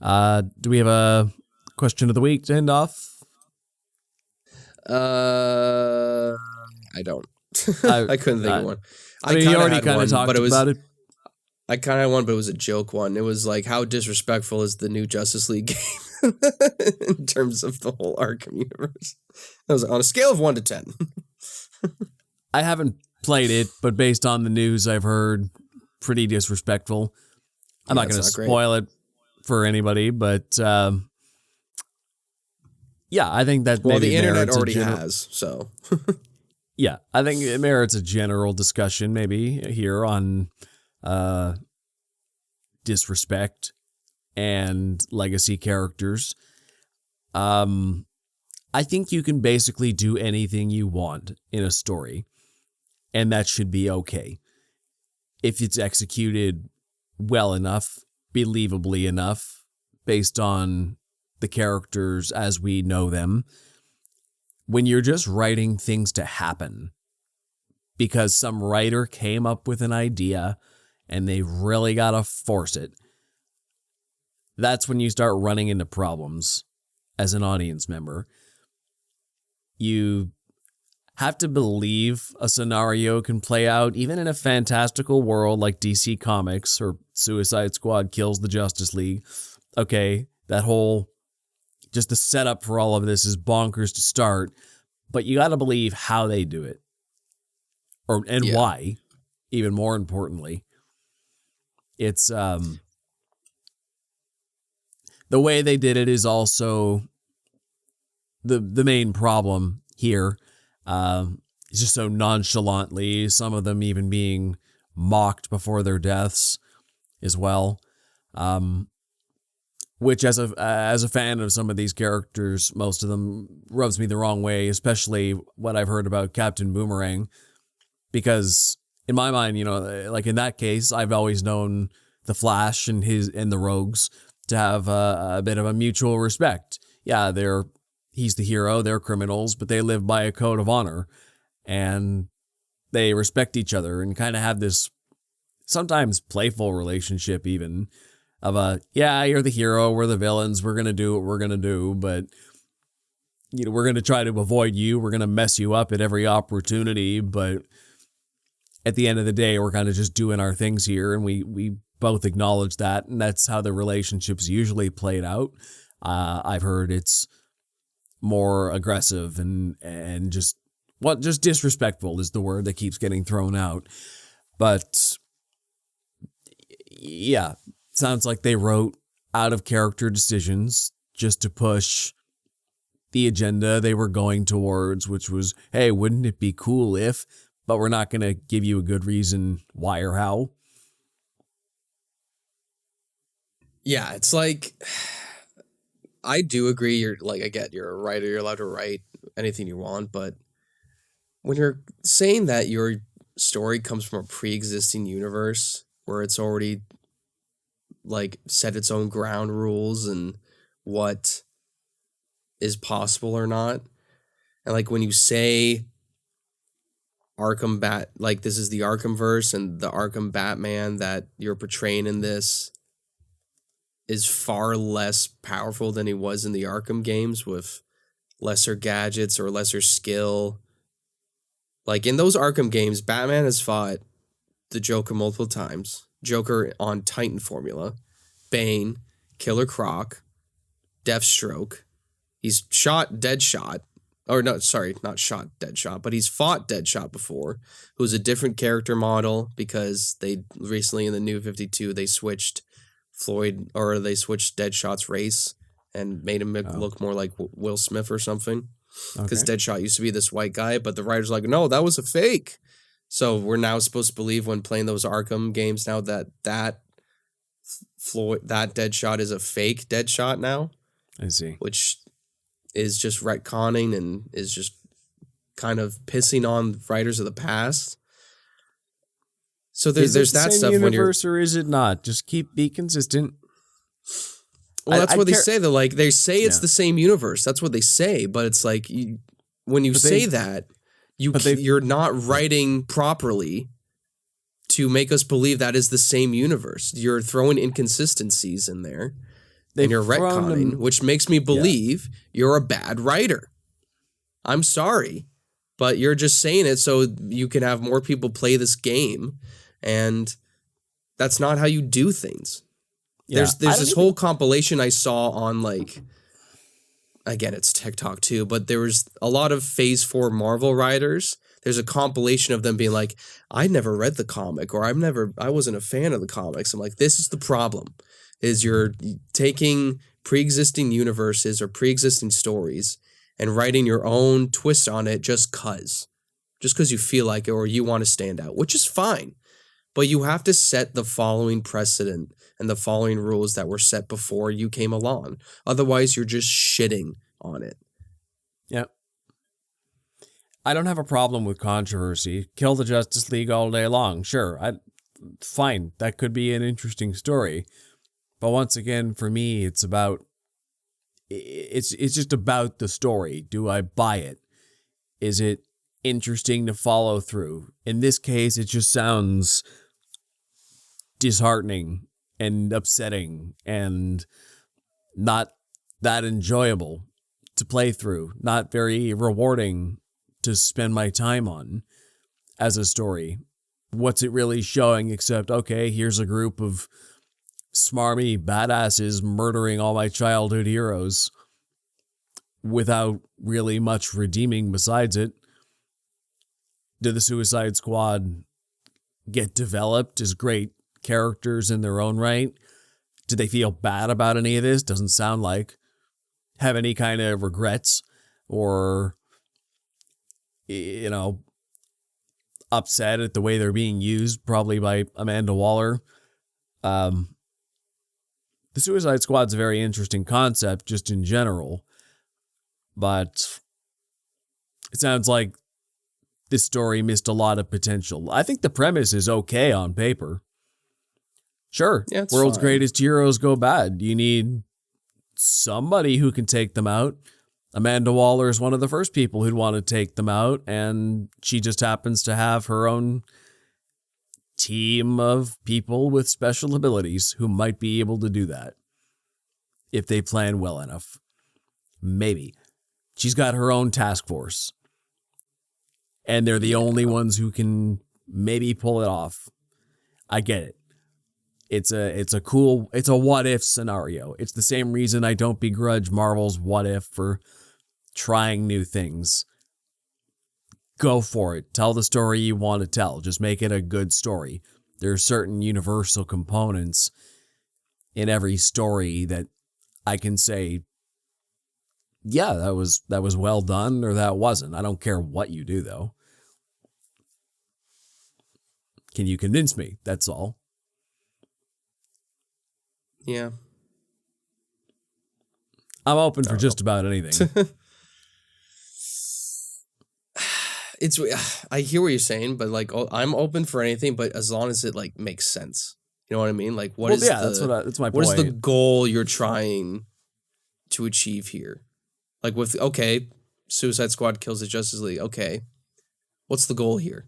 Do we have a question of the week to end off? I don't. I couldn't think of one. I mean, you already kind of talked about it. I kind of had one, but it was a joke one. It was like, how disrespectful is the new Justice League game in terms of the whole Arkham universe? That was on a scale of 1 to 10. I haven't played it, but based on the news I've heard, pretty disrespectful. I'm not going to spoil it for anybody, but yeah, I think that well, maybe the internet already has, so yeah, I think it merits a general discussion maybe here on disrespect and legacy characters. I think you can basically do anything you want in a story, and that should be okay if it's executed well enough, believably enough, based on the characters as we know them. When you're just writing things to happen because some writer came up with an idea and they really got to force it, that's when you start running into problems as an audience member. You have to believe a scenario can play out even in a fantastical world like DC Comics or Suicide Squad kills the Justice League. Okay, that whole, just the setup for all of this is bonkers to start, but you got to believe how they do it. Why, even more importantly. It's, the way they did it is also the main problem here. It's just so nonchalantly, some of them even being mocked before their deaths as well. Which as a fan of some of these characters, most of them rubs me the wrong way, especially what I've heard about Captain Boomerang. Because in my mind, you know, like in that case, I've always known the Flash and the Rogues to have a bit of a mutual respect. Yeah, he's the hero, they're criminals, but they live by a code of honor and they respect each other and kind of have this sometimes playful relationship even of yeah, you're the hero, we're the villains, we're going to do what we're going to do, but you know, we're going to try to avoid you, we're going to mess you up at every opportunity, but at the end of the day, we're kind of just doing our things here, and we both acknowledge that, and that's how the relationship's usually played out. I've heard it's more aggressive and just disrespectful is the word that keeps getting thrown out. But yeah, sounds like they wrote out of character decisions just to push the agenda they were going towards, which was, hey, wouldn't it be cool if, but we're not going to give you a good reason why or how. Yeah, it's like, I do agree. You're a writer, you're allowed to write anything you want, but when you're saying that your story comes from a pre-existing universe where it's already like set its own ground rules and what is possible or not, and like when you say like this is the Arkhamverse and the Arkham Batman that you're portraying in this is far less powerful than he was in the Arkham games with lesser gadgets or lesser skill. Like in those Arkham games, Batman has fought the Joker multiple times. Joker on Titan formula, Bane, Killer Croc, Deathstroke. He's shot Deadshot. Or no, sorry, not shot Deadshot, but he's fought Deadshot before, who's a different character model because they recently in the New 52, they switched Deadshot's race and made him look more like Will Smith or something. Because Deadshot used to be this white guy, but the writer's like, no, that was a fake. So we're now supposed to believe when playing those Arkham games now that Deadshot is a fake Deadshot now. I see. Which is just retconning and is just kind of pissing on writers of the past. So there's that stuff when you're... Is it the same universe or is it not? Just be consistent. Well, that's what they say. They say it's the same universe. That's what they say. But it's like, when you say that, you're not writing properly to make us believe that is the same universe. You're throwing inconsistencies in there. and They've you're thrown retconning, them. which makes me believe you're a bad writer. I'm sorry, but you're just saying it so you can have more people play this game, and that's not how you do things. Yeah, There's this whole compilation I saw on, like, again, it's TikTok too, but there was a lot of Phase 4 Marvel writers. There's a compilation of them being like, I never read the comic, or I wasn't a fan of the comics. I'm like, this is the problem, is you're taking pre-existing universes or pre-existing stories and writing your own twist on it just cause you feel like it or you want to stand out, which is fine. But you have to set the following precedent and the following rules that were set before you came along. Otherwise, you're just shitting on it. Yeah. I don't have a problem with controversy. Kill the Justice League all day long. Sure, fine. That could be an interesting story. But once again, for me, it's just about the story. Do I buy it? Is it interesting to follow through? In this case, it just sounds disheartening and upsetting and not that enjoyable to play through, not very rewarding to spend my time on as a story. What's it really showing except, okay, here's a group of smarmy badasses murdering all my childhood heroes without really much redeeming besides it? Did the Suicide Squad get developed as great characters in their own right? Did they feel bad about any of this? Doesn't sound like. Have any kind of regrets or, upset at the way they're being used, probably by Amanda Waller. The Suicide Squad's a very interesting concept just in general, but it sounds like this story missed a lot of potential. I think the premise is okay on paper. Sure, Yeah, it's world's fine. greatest heroes go bad. You need somebody who can take them out. Amanda Waller is one of the first people who'd want to take them out, and she just happens to have her own team of people with special abilities who might be able to do that if they plan well enough. Maybe. She's got her own task force, and they're the only ones who can maybe pull it off. I get it. It's a what if scenario. It's the same reason I don't begrudge Marvel's what if for trying new things. Go for it. Tell the story you want to tell. Just make it a good story. There are certain universal components in every story that I can say, yeah, that was well done, or that wasn't. I don't care what you do, though. Can you convince me? That's all. Yeah. I'm open for just about anything. I hear what you're saying, but like, I'm open for anything, but as long as it like makes sense. You know what I mean? Like, that's my point. What is the goal you're trying to achieve here? Like Suicide Squad kills the Justice League. Okay, what's the goal here?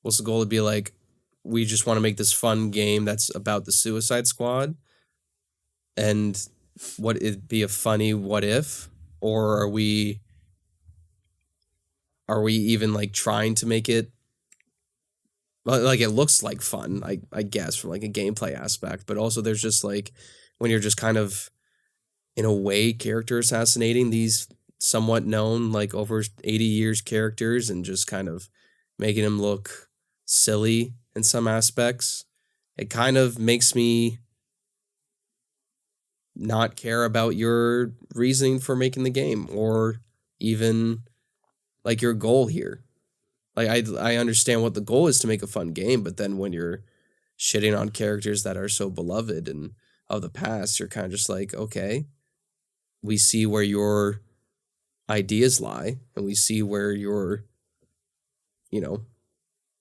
What's the goal to be like? We just want to make this fun game that's about the Suicide Squad, and what it'd be a funny what if, or are we even like trying to make it like it looks like fun, I guess, from like a gameplay aspect, but also there's just like when you're just kind of in a way character assassinating these somewhat known like over 80 years characters and just kind of making them look silly in some aspects. It kind of makes me not care about your reasoning for making the game or even like your goal here. Like I understand what the goal is to make a fun game, but then when you're shitting on characters that are so beloved and of the past, you're kind of just like, okay, we see where your ideas lie and we see where you're,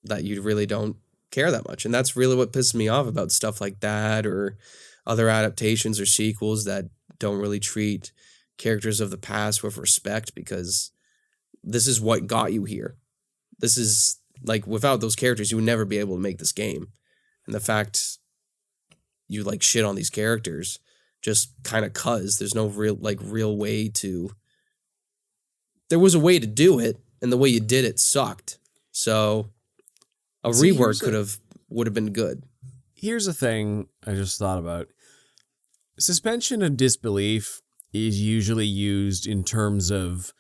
that you really don't care that much. And that's really what pisses me off about stuff like that or other adaptations or sequels that don't really treat characters of the past with respect, because this is what got you here. This is like, without those characters, you would never be able to make this game. And the fact you like shit on these characters just kind of cuz. There's no real way to. There was a way to do it, and the way you did it sucked. So a rework would have been good. Here's a thing I just thought about. Suspension of disbelief is usually used in terms of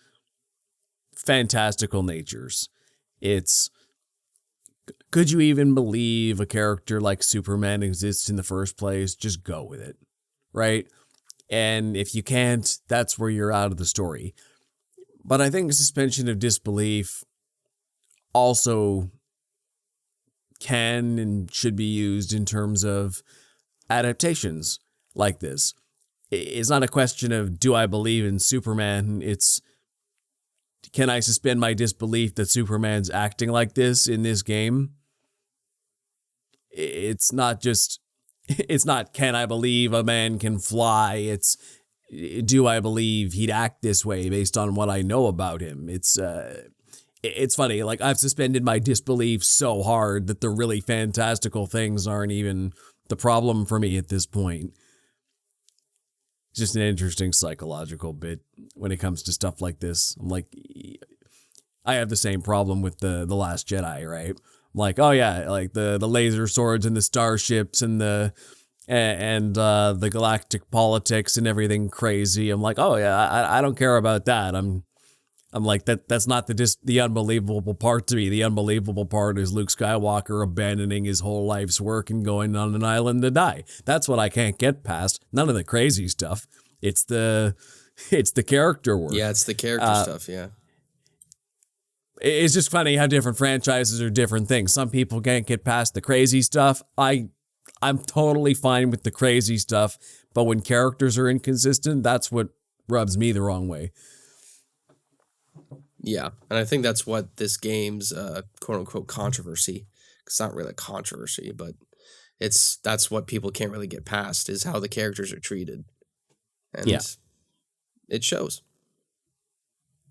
fantastical natures. It's, could you even believe a character like Superman exists in the first place? Just go with it, right? And if you can't, that's where you're out of the story. But I think suspension of disbelief also can and should be used in terms of adaptations like this. It's not a question of, do I believe in Superman? It's, can I suspend my disbelief that Superman's acting like this in this game? It's not, can I believe a man can fly? It's, do I believe he'd act this way based on what I know about him? It's funny, like, I've suspended my disbelief so hard that the really fantastical things aren't even the problem for me at this point. It's just an interesting psychological bit when it comes to stuff like this. I'm like, I have the same problem with the Last Jedi, right? I'm like, oh yeah, like the laser swords and the starships and the galactic politics and everything crazy. I'm like, oh yeah, I don't care about that. I'm like, that's not the unbelievable part to me. The unbelievable part is Luke Skywalker abandoning his whole life's work and going on an island to die. That's what I can't get past. None of the crazy stuff. It's the character work. Yeah, it's the character stuff, yeah. It's just funny how different franchises are different things. Some people can't get past the crazy stuff. I'm totally fine with the crazy stuff, but when characters are inconsistent, that's what rubs me the wrong way. Yeah, and I think that's what this game's quote-unquote controversy, it's not really a controversy, but that's what people can't really get past, is how the characters are treated. And it shows.